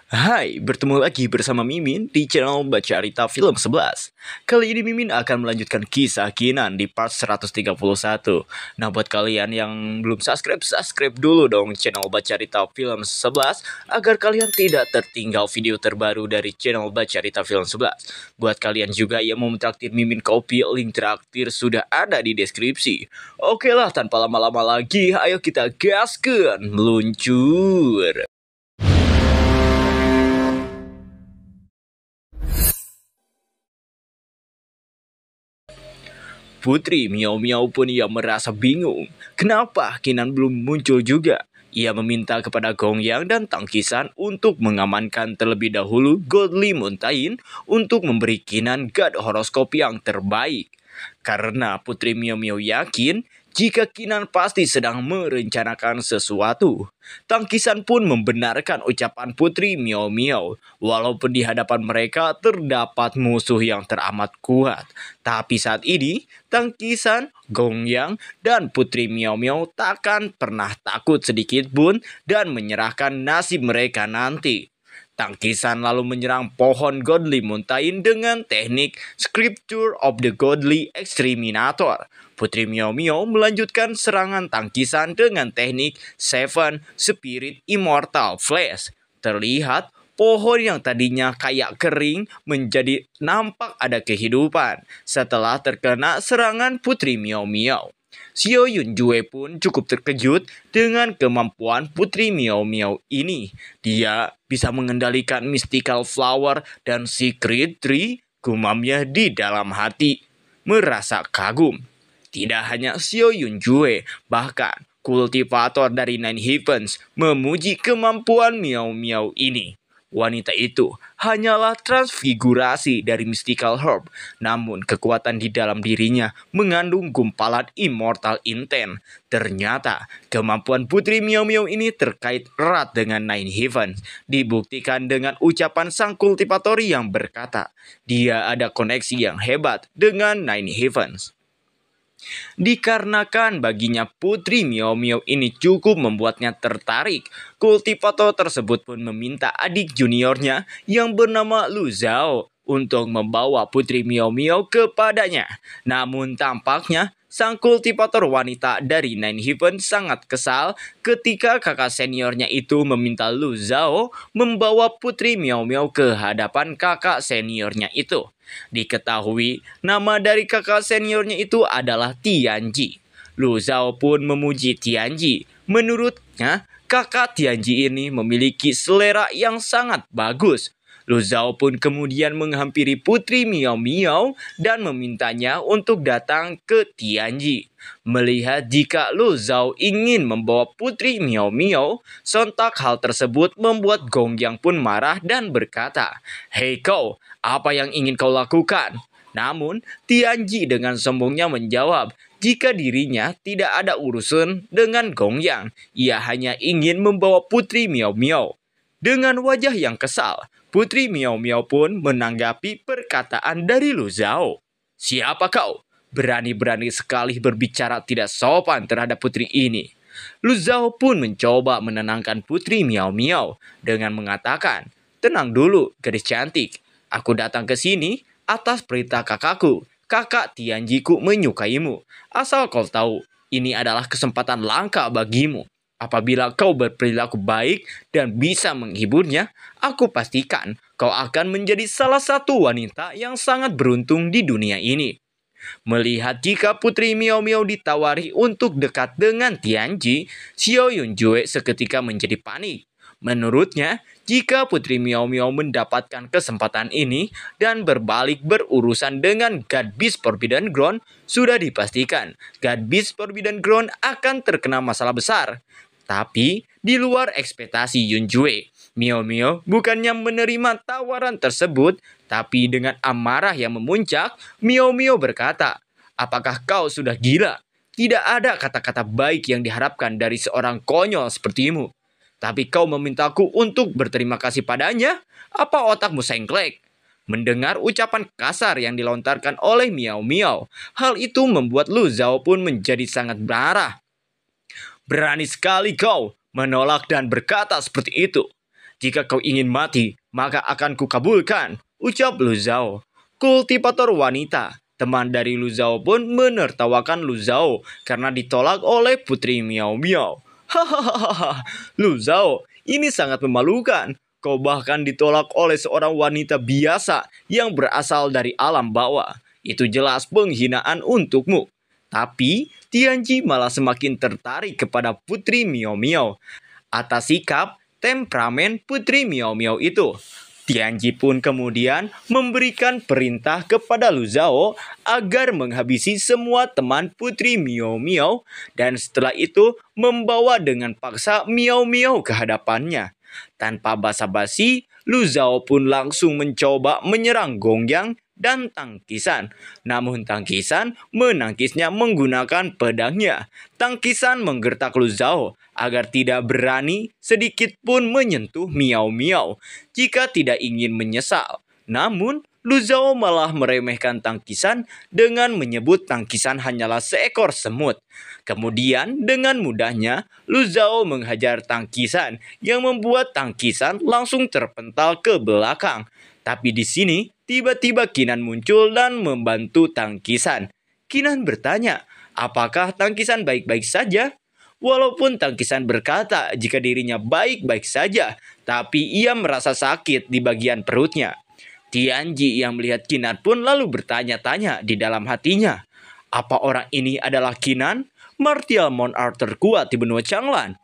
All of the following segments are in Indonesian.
Hai, bertemu lagi bersama Mimin di channel Bacarita Film 11. Kali ini Mimin akan melanjutkan kisah Kinan di part 131. Nah, buat kalian yang belum subscribe dulu dong channel Bacarita Film 11 agar kalian tidak tertinggal video terbaru dari channel Bacarita Film 11. Buat kalian juga yang mau mentraktir Mimin kopi, link traktir sudah ada di deskripsi. Oke lah, tanpa lama-lama lagi, ayo kita gaskan, meluncur. Putri Miao Miao pun ia merasa bingung. Kenapa Kinan belum muncul juga? Ia meminta kepada Gong Yang dan Tang Qisan untuk mengamankan terlebih dahulu Godly Mountain untuk memberi Kinan god horoskop yang terbaik. Karena Putri Miao Miao yakin jika Kinan pasti sedang merencanakan sesuatu. Tang Qisan pun membenarkan ucapan Putri Miao Miao. Walaupun di hadapan mereka terdapat musuh yang teramat kuat. Tapi saat ini, Tang Qisan, Gong Yang, dan Putri Miao Miao takkan pernah takut sedikit pun dan menyerahkan nasib mereka nanti. Tang Qisan lalu menyerang pohon Godly Mountain dengan teknik Scripture of the Godly Exterminator. Putri Miao Miao melanjutkan serangan Tang Qisan dengan teknik Seven Spirit Immortal Flash. Terlihat pohon yang tadinya kayak kering menjadi nampak ada kehidupan setelah terkena serangan Putri Miao Miao. Xiao Yunjue pun cukup terkejut dengan kemampuan Putri Miao Miao ini. Dia bisa mengendalikan Mystical Flower dan Secret Tree, gumamnya di dalam hati. Merasa kagum. Tidak hanya Xiao Yunjue, bahkan kultivator dari Nine Heavens memuji kemampuan Miao Miao ini. Wanita itu hanyalah transfigurasi dari Mystical Herb, namun kekuatan di dalam dirinya mengandung gumpalan Immortal Intent. Ternyata kemampuan Putri Miao Miao ini terkait erat dengan Nine Heavens, dibuktikan dengan ucapan sang kultivator yang berkata, dia ada koneksi yang hebat dengan Nine Heavens. Dikarenakan baginya Putri Miao Miao ini cukup membuatnya tertarik, kultivator tersebut pun meminta adik juniornya yang bernama Lu Zhao untuk membawa Putri Miao Miao kepadanya. Namun tampaknya sang kultivator wanita dari Nine Heaven sangat kesal ketika kakak seniornya itu meminta Lu Zhao membawa Putri Miao Miao ke hadapan kakak seniornya itu. Diketahui nama dari kakak seniornya itu adalah Tianji. Lu Zhao pun memuji Tianji. Menurutnya, kakak Tianji ini memiliki selera yang sangat bagus. Lu Zhao pun kemudian menghampiri Putri Miao Miao dan memintanya untuk datang ke Tianji. Melihat jika Lu Zhao ingin membawa Putri Miao Miao, sontak hal tersebut membuat Gong Yang pun marah dan berkata, "Hei kau, apa yang ingin kau lakukan?" Namun, Tianji dengan sombongnya menjawab, jika dirinya tidak ada urusan dengan Gong Yang, ia hanya ingin membawa Putri Miao Miao. Dengan wajah yang kesal, Putri Miao Miao pun menanggapi perkataan dari Lu Zhao. "Siapa kau? Berani-berani sekali berbicara tidak sopan terhadap putri ini." Lu Zhao pun mencoba menenangkan Putri Miao Miao dengan mengatakan, "Tenang dulu, gadis cantik. Aku datang ke sini atas perintah kakakku. Kakak Tianjiku menyukaimu. Asal kau tahu, ini adalah kesempatan langka bagimu. Apabila kau berperilaku baik dan bisa menghiburnya, aku pastikan kau akan menjadi salah satu wanita yang sangat beruntung di dunia ini." Melihat jika Putri Miao Miao ditawari untuk dekat dengan Tianji, Xiao Yunjue seketika menjadi panik. Menurutnya, jika Putri Miao Miao mendapatkan kesempatan ini dan berbalik berurusan dengan God Beast Forbidden Ground, sudah dipastikan God Beast Forbidden Ground akan terkena masalah besar. Tapi, di luar ekspektasi Yunjue, Miao Miao bukannya menerima tawaran tersebut, tapi dengan amarah yang memuncak, Miao Miao berkata, "Apakah kau sudah gila? Tidak ada kata-kata baik yang diharapkan dari seorang konyol sepertimu. Tapi kau memintaku untuk berterima kasih padanya? Apa otakmu sengklek?" Mendengar ucapan kasar yang dilontarkan oleh Miao Miao, hal itu membuat Lu Zhao pun menjadi sangat marah. "Berani sekali kau menolak dan berkata seperti itu. Jika kau ingin mati, maka akan kukabulkan, ucap Lu Zhao. Kultivator wanita, teman dari Lu Zhao pun menertawakan Lu Zhao karena ditolak oleh Putri Miao Miao. Hahaha, Lu Zhao, ini sangat memalukan. Kau bahkan ditolak oleh seorang wanita biasa yang berasal dari alam bawah. Itu jelas penghinaan untukmu. Tapi Tianji malah semakin tertarik kepada Putri Miao Miao atas sikap temperamen Putri Miao Miao itu. Tianji pun kemudian memberikan perintah kepada Lu Zhao agar menghabisi semua teman Putri Miao Miao dan setelah itu membawa dengan paksa Miao Miao ke hadapannya. Tanpa basa-basi, Lu Zhao pun langsung mencoba menyerang Gongyang dan Tangkisan. Namun Tangkisan menangkisnya menggunakan pedangnya. Tangkisan menggertak Lu Zhao agar tidak berani sedikit pun menyentuh Miao Miao jika tidak ingin menyesal. Namun Lu Zhao malah meremehkan Tangkisan dengan menyebut Tangkisan hanyalah seekor semut. Kemudian dengan mudahnya Lu Zhao menghajar Tangkisan yang membuat Tangkisan langsung terpental ke belakang. Tapi di sini tiba-tiba Qinan muncul dan membantu Tangkisan. Qinan bertanya, apakah Tangkisan baik-baik saja? Walaupun Tangkisan berkata jika dirinya baik-baik saja, tapi ia merasa sakit di bagian perutnya. Tianji yang melihat Qinan pun lalu bertanya-tanya di dalam hatinya, apa orang ini adalah Qinan, martial monarch terkuat di benua Changlan?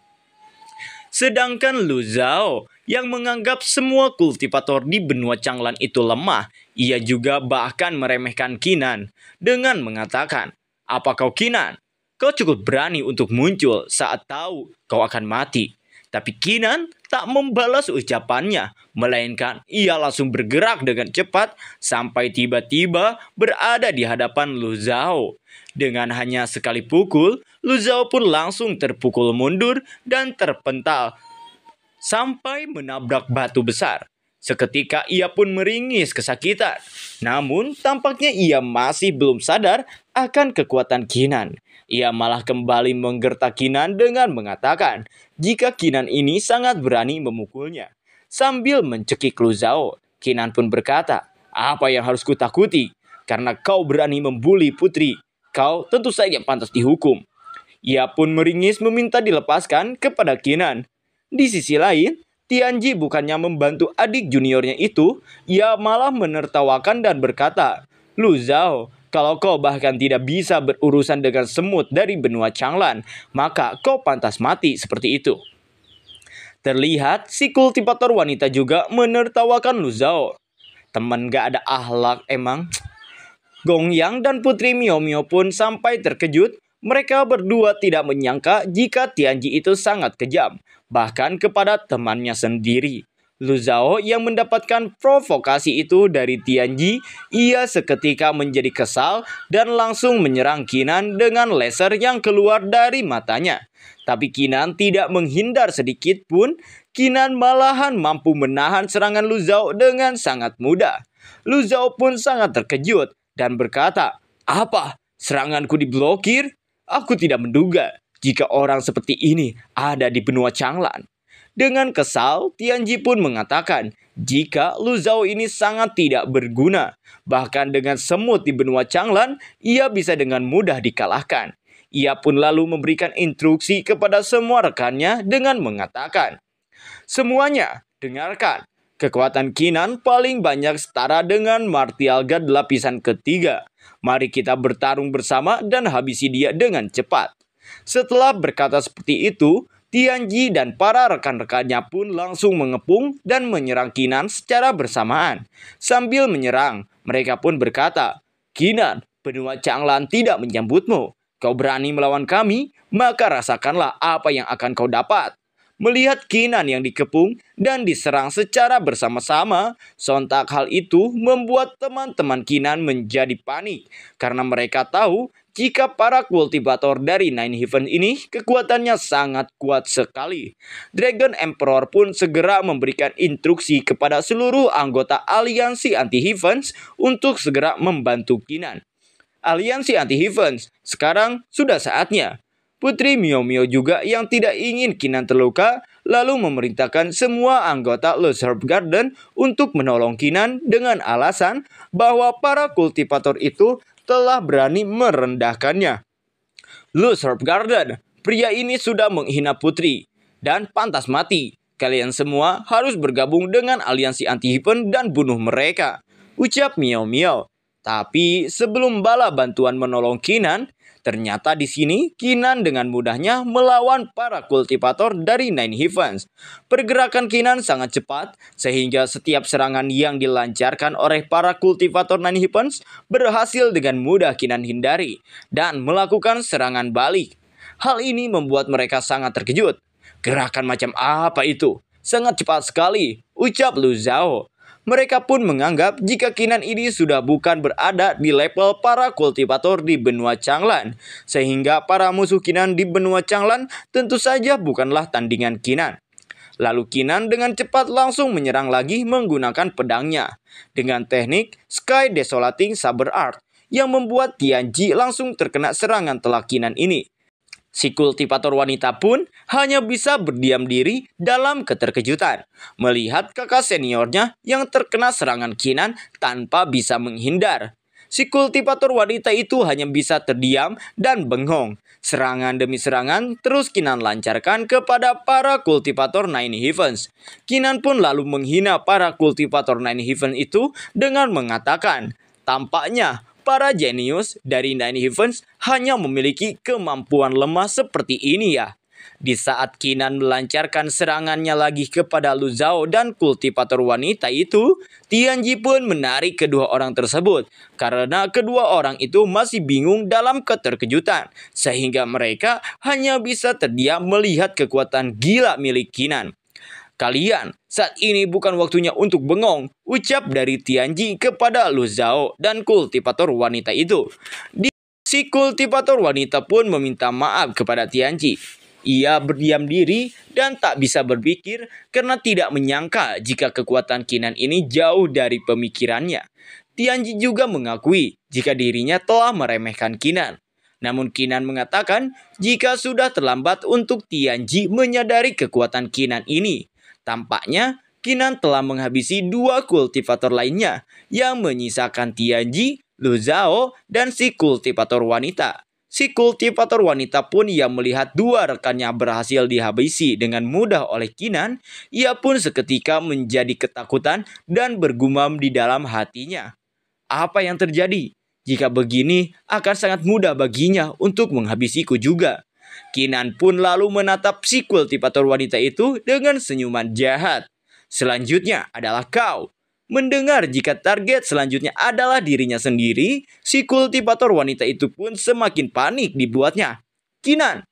Sedangkan Lu Zhao yang menganggap semua kultivator di benua Changlan itu lemah, ia juga bahkan meremehkan Qinan dengan mengatakan, apa kau Qinan? Kau cukup berani untuk muncul saat tahu kau akan mati. Tapi Qinan tak membalas ucapannya, melainkan ia langsung bergerak dengan cepat sampai tiba-tiba berada di hadapan Lu Zhao. Dengan hanya sekali pukul, Lu Zhao pun langsung terpukul mundur dan terpental sampai menabrak batu besar. Seketika ia pun meringis kesakitan. Namun tampaknya ia masih belum sadar akan kekuatan Qinan. Ia malah kembali menggertak Qinan dengan mengatakan jika Qinan ini sangat berani memukulnya. Sambil mencekik Lu Zhao, Qinan pun berkata, apa yang harus kutakuti? Karena kau berani membuli putri, kau tentu saja pantas dihukum. Ia pun meringis meminta dilepaskan kepada Qinan. Di sisi lain, Tianji bukannya membantu adik juniornya itu, ia malah menertawakan dan berkata, Lu Zhao, kalau kau bahkan tidak bisa berurusan dengan semut dari benua Changlan, maka kau pantas mati seperti itu. Terlihat si kultivator wanita juga menertawakan Lu Zhao. Teman gak ada akhlak emang. Gongyang dan Putri Miao Miao pun sampai terkejut. Mereka berdua tidak menyangka jika Tianji itu sangat kejam, bahkan kepada temannya sendiri. Lu Zhao yang mendapatkan provokasi itu dari Tianji, ia seketika menjadi kesal dan langsung menyerang Qinan dengan laser yang keluar dari matanya. Tapi Qinan tidak menghindar sedikit pun, Qinan malahan mampu menahan serangan Lu Zhao dengan sangat mudah. Lu Zhao pun sangat terkejut dan berkata, apa? Seranganku diblokir? Aku tidak menduga jika orang seperti ini ada di benua Changlan. Dengan kesal, Tianji pun mengatakan jika Lu Zhao ini sangat tidak berguna. Bahkan dengan semut di benua Changlan, ia bisa dengan mudah dikalahkan. Ia pun lalu memberikan instruksi kepada semua rekannya dengan mengatakan, semuanya, dengarkan. Kekuatan Qinan paling banyak setara dengan martial god lapisan ketiga. Mari kita bertarung bersama dan habisi dia dengan cepat. Setelah berkata seperti itu, Tianji dan para rekan-rekannya pun langsung mengepung dan menyerang Qinan secara bersamaan. Sambil menyerang, mereka pun berkata, Qinan, benua Changlan tidak menyambutmu. Kau berani melawan kami, maka rasakanlah apa yang akan kau dapat. Melihat Qinan yang dikepung dan diserang secara bersama-sama, sontak hal itu membuat teman-teman Qinan menjadi panik. Karena mereka tahu jika para kultivator dari Nine Heaven ini kekuatannya sangat kuat sekali. Dragon Emperor pun segera memberikan instruksi kepada seluruh anggota aliansi anti-Heavens untuk segera membantu Qinan. Aliansi anti-Heavens, sekarang sudah saatnya. Putri Miao Miao juga yang tidak ingin Kinan terluka, lalu memerintahkan semua anggota Lost Herb Garden untuk menolong Kinan dengan alasan bahwa para kultivator itu telah berani merendahkannya. Lost Herb Garden, pria ini sudah menghina putri dan pantas mati. Kalian semua harus bergabung dengan aliansi anti-Heaven dan bunuh mereka, ucap Miao Miao. Tapi sebelum bala bantuan menolong Kinan, ternyata di sini Kinan dengan mudahnya melawan para kultivator dari Nine Heavens. Pergerakan Kinan sangat cepat sehingga setiap serangan yang dilancarkan oleh para kultivator Nine Heavens berhasil dengan mudah Kinan hindari dan melakukan serangan balik. Hal ini membuat mereka sangat terkejut. Gerakan macam apa itu? Sangat cepat sekali, ucap Lu Zhao. Mereka pun menganggap jika Kinan ini sudah bukan berada di level para kultivator di benua Changlan, sehingga para musuh Kinan di benua Changlan tentu saja bukanlah tandingan Kinan. Lalu Kinan dengan cepat langsung menyerang lagi menggunakan pedangnya, dengan teknik Sky Desolating Saber Art, yang membuat Tianji langsung terkena serangan telak Kinan ini. Si kultivator wanita pun hanya bisa berdiam diri dalam keterkejutan melihat kakak seniornya yang terkena serangan Kinan tanpa bisa menghindar. Si kultivator wanita itu hanya bisa terdiam dan bengong. Serangan demi serangan terus Kinan lancarkan kepada para kultivator Nine Heavens. Kinan pun lalu menghina para kultivator Nine Heavens itu dengan mengatakan, tampaknya para jenius dari Nine Heavens hanya memiliki kemampuan lemah seperti ini ya. Di saat Kinan melancarkan serangannya lagi kepada Lu Zhao dan kultivator wanita itu, Tianji pun menarik kedua orang tersebut karena kedua orang itu masih bingung dalam keterkejutan, sehingga mereka hanya bisa terdiam melihat kekuatan gila milik Kinan. Kalian, saat ini bukan waktunya untuk bengong, ucap dari Tianji kepada Lu Zhao dan kultivator wanita itu. Si kultivator wanita pun meminta maaf kepada Tianji. Ia berdiam diri dan tak bisa berpikir karena tidak menyangka jika kekuatan Kinan ini jauh dari pemikirannya. Tianji juga mengakui jika dirinya telah meremehkan Kinan. Namun Kinan mengatakan jika sudah terlambat untuk Tianji menyadari kekuatan Kinan ini. Tampaknya Kinan telah menghabisi dua kultivator lainnya yang menyisakan Tianji, Lu Zhao, dan si kultivator wanita. Si kultivator wanita pun yang melihat dua rekannya berhasil dihabisi dengan mudah oleh Kinan, ia pun seketika menjadi ketakutan dan bergumam di dalam hatinya. Apa yang terjadi? Jika begini akan sangat mudah baginya untuk menghabisiku juga. Kinan pun lalu menatap si kultivator wanita itu dengan senyuman jahat. Selanjutnya adalah kau. Mendengar jika target selanjutnya adalah dirinya sendiri, si kultivator wanita itu pun semakin panik dibuatnya. Kinan,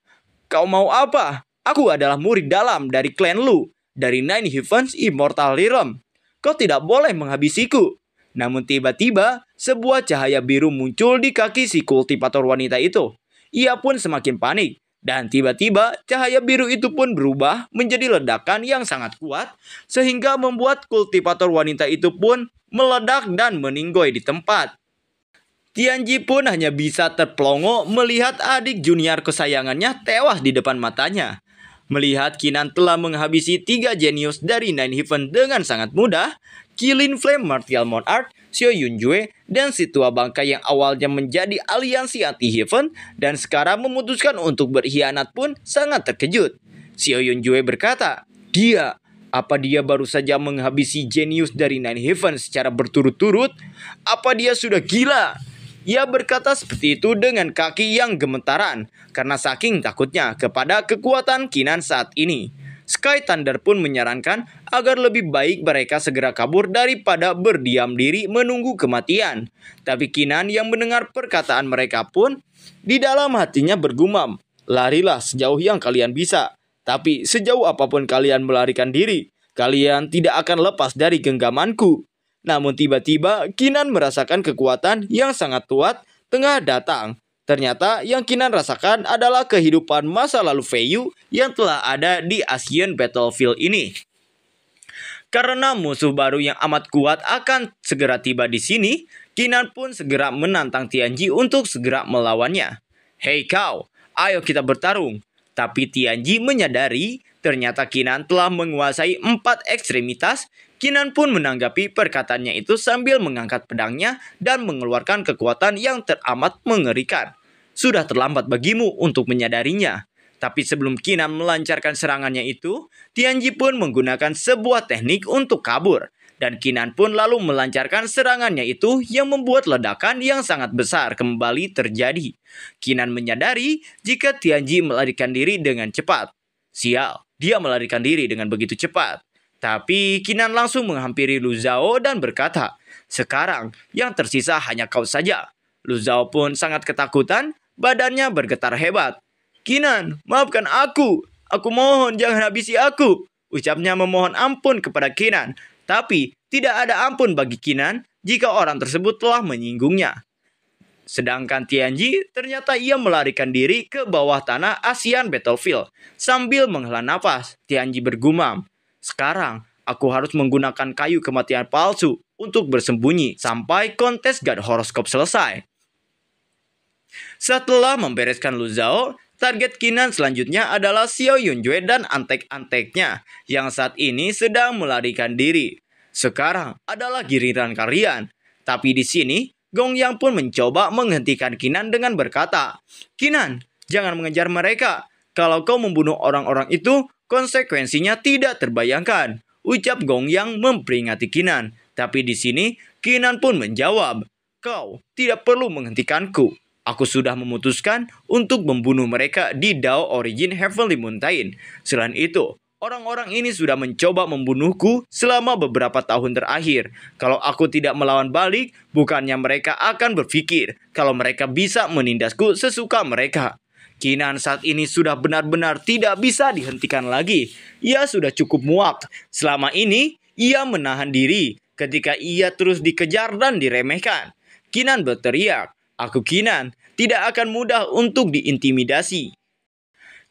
kau mau apa? Aku adalah murid dalam dari klan Lu, dari Nine Heavens Immortal Realm. Kau tidak boleh menghabisiku. Namun tiba-tiba, sebuah cahaya biru muncul di kaki si kultivator wanita itu. Ia pun semakin panik. Dan tiba-tiba cahaya biru itu pun berubah menjadi ledakan yang sangat kuat sehingga membuat kultivator wanita itu pun meledak dan meninggoy di tempat. Tianji pun hanya bisa terplongo melihat adik junior kesayangannya tewas di depan matanya. Melihat Kinan telah menghabisi 3 jenius dari Nine Heaven dengan sangat mudah, Qilin Flame Martial Monarch, Xiao Yunjue, dan si tua bangkai yang awalnya menjadi aliansi anti-Heaven dan sekarang memutuskan untuk berkhianat pun sangat terkejut. Xiao Yunjue berkata, apa dia baru saja menghabisi jenius dari Nine Heaven secara berturut-turut? Apa dia sudah gila? Ia berkata seperti itu dengan kaki yang gemetaran karena saking takutnya kepada kekuatan Kinan saat ini. Sky Thunder pun menyarankan agar lebih baik mereka segera kabur daripada berdiam diri menunggu kematian. Tapi Kinan yang mendengar perkataan mereka pun di dalam hatinya bergumam, larilah sejauh yang kalian bisa. Tapi sejauh apapun kalian melarikan diri, kalian tidak akan lepas dari genggamanku. Namun tiba-tiba Kinan merasakan kekuatan yang sangat kuat tengah datang. Ternyata yang Kinan rasakan adalah kehidupan masa lalu Feiyu yang telah ada di Asian Battlefield ini. Karena musuh baru yang amat kuat akan segera tiba di sini, Kinan pun segera menantang Tianji untuk segera melawannya. Hei kau, Ayo kita bertarung. Tapi Tianji menyadari ternyata Kinan telah menguasai 4 ekstremitas. Kinan pun menanggapi perkataannya itu sambil mengangkat pedangnya dan mengeluarkan kekuatan yang teramat mengerikan. Sudah terlambat bagimu untuk menyadarinya. Tapi sebelum Kinan melancarkan serangannya itu, Tianji pun menggunakan sebuah teknik untuk kabur. Dan Kinan pun lalu melancarkan serangannya itu yang membuat ledakan yang sangat besar kembali terjadi. Kinan menyadari jika Tianji melarikan diri dengan cepat. Sial, dia melarikan diri dengan begitu cepat. Tapi Kinan langsung menghampiri Lu Zhao dan berkata, "Sekarang yang tersisa hanya kau saja." Lu Zhao pun sangat ketakutan, badannya bergetar hebat. "Kinan, maafkan aku. Aku mohon jangan habisi aku." Ucapnya memohon ampun kepada Kinan. Tapi tidak ada ampun bagi Kinan jika orang tersebut telah menyinggungnya. Sedangkan Tianji ternyata ia melarikan diri ke bawah tanah ASEAN Battlefield. Sambil menghela nafas, Tianji bergumam, "Sekarang aku harus menggunakan kayu kematian palsu untuk bersembunyi sampai kontes God Horoscope selesai." Setelah membereskan Lu Zhao, target Kinan selanjutnya adalah Xiao Yunjue dan antek-anteknya yang saat ini sedang melarikan diri. Sekarang adalah giliran kalian. Tapi di sini, Gong Yang pun mencoba menghentikan Kinan dengan berkata, "Kinan, jangan mengejar mereka. Kalau kau membunuh orang-orang itu, konsekuensinya tidak terbayangkan." Ucap Gong Yang memperingati Kinan. Tapi di sini, Kinan pun menjawab, "Kau tidak perlu menghentikanku. Aku sudah memutuskan untuk membunuh mereka di Dao Origin Heavenly Mountain. Selain itu, orang-orang ini sudah mencoba membunuhku selama beberapa tahun terakhir. Kalau aku tidak melawan balik, bukannya mereka akan berpikir kalau mereka bisa menindasku sesuka mereka." Kinan saat ini sudah benar-benar tidak bisa dihentikan lagi. Ia sudah cukup muak. Selama ini, ia menahan diri ketika ia terus dikejar dan diremehkan. Kinan berteriak, "Aku Kinan, tidak akan mudah untuk diintimidasi."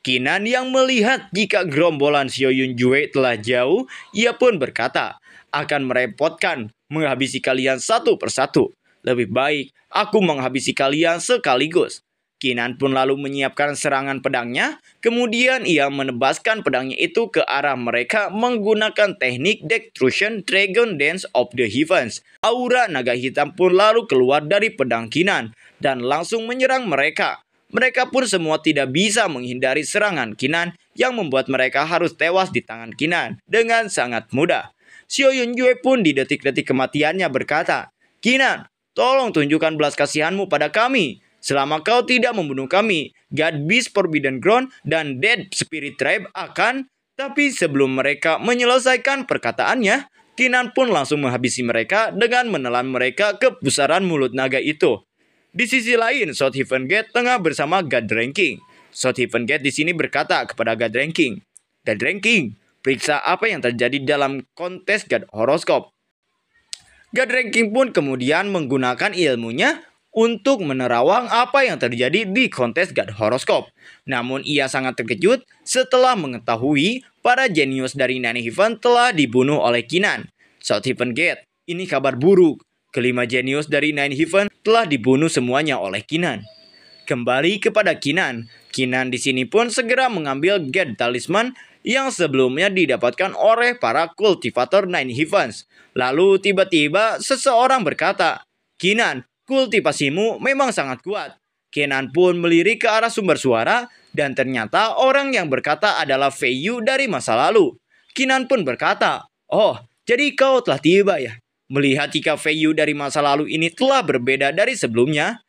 Kinan yang melihat jika gerombolan Xiao Yunjue telah jauh, ia pun berkata, "Akan merepotkan menghabisi kalian satu persatu. Lebih baik aku menghabisi kalian sekaligus." Kinan pun lalu menyiapkan serangan pedangnya, kemudian ia menebaskan pedangnya itu ke arah mereka menggunakan teknik Destruction Dragon Dance of the Heavens. Aura naga hitam pun lalu keluar dari pedang Kinan dan langsung menyerang mereka. Mereka pun semua tidak bisa menghindari serangan Kinan yang membuat mereka harus tewas di tangan Kinan dengan sangat mudah. Xiao Yunjue pun di detik-detik kematiannya berkata, "Kinan, tolong tunjukkan belas kasihanmu pada kami. Selama kau tidak membunuh kami, God Beast Forbidden Ground dan Dead Spirit Tribe akan..." Tapi sebelum mereka menyelesaikan perkataannya, Kinan pun langsung menghabisi mereka dengan menelan mereka ke pusaran mulut naga itu. Di sisi lain, South Heaven Gate tengah bersama God Ranking. South Heaven Gate di sini berkata kepada God Ranking, "God Ranking, periksa apa yang terjadi dalam kontes God Horoscope." God Ranking pun kemudian menggunakan ilmunya untuk menerawang apa yang terjadi di kontes God Horoscope. Namun ia sangat terkejut setelah mengetahui para jenius dari Nine Heaven telah dibunuh oleh Kinan. South Heaven Gate, ini kabar buruk. Kelima jenius dari Nine Heaven telah dibunuh semuanya oleh Kinan. Kembali kepada Kinan. Kinan di sini pun segera mengambil God Talisman yang sebelumnya didapatkan oleh para kultivator Nine Heavens. Lalu tiba-tiba seseorang berkata, "Kinan, kultivasimu memang sangat kuat." Kinan pun melirik ke arah sumber suara dan ternyata orang yang berkata adalah Fei Yu dari masa lalu. Kinan pun berkata, "Oh, jadi kau telah tiba ya?" Melihat jika Fei Yu dari masa lalu ini telah berbeda dari sebelumnya,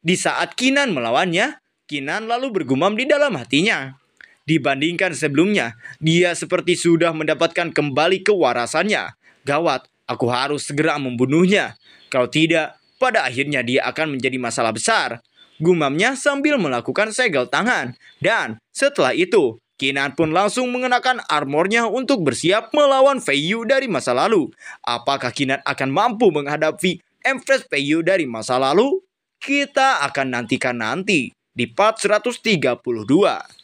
di saat Kinan melawannya, Kinan lalu bergumam di dalam hatinya. Dibandingkan sebelumnya, dia seperti sudah mendapatkan kembali kewarasannya. Gawat, aku harus segera membunuhnya. Kalau tidak, pada akhirnya dia akan menjadi masalah besar. Gumamnya sambil melakukan segel tangan. Dan setelah itu, Kinan pun langsung mengenakan armornya untuk bersiap melawan Fei Yu dari masa lalu. Apakah Kinan akan mampu menghadapi Empress Fei Yu dari masa lalu? Kita akan nantikan nanti di part 132.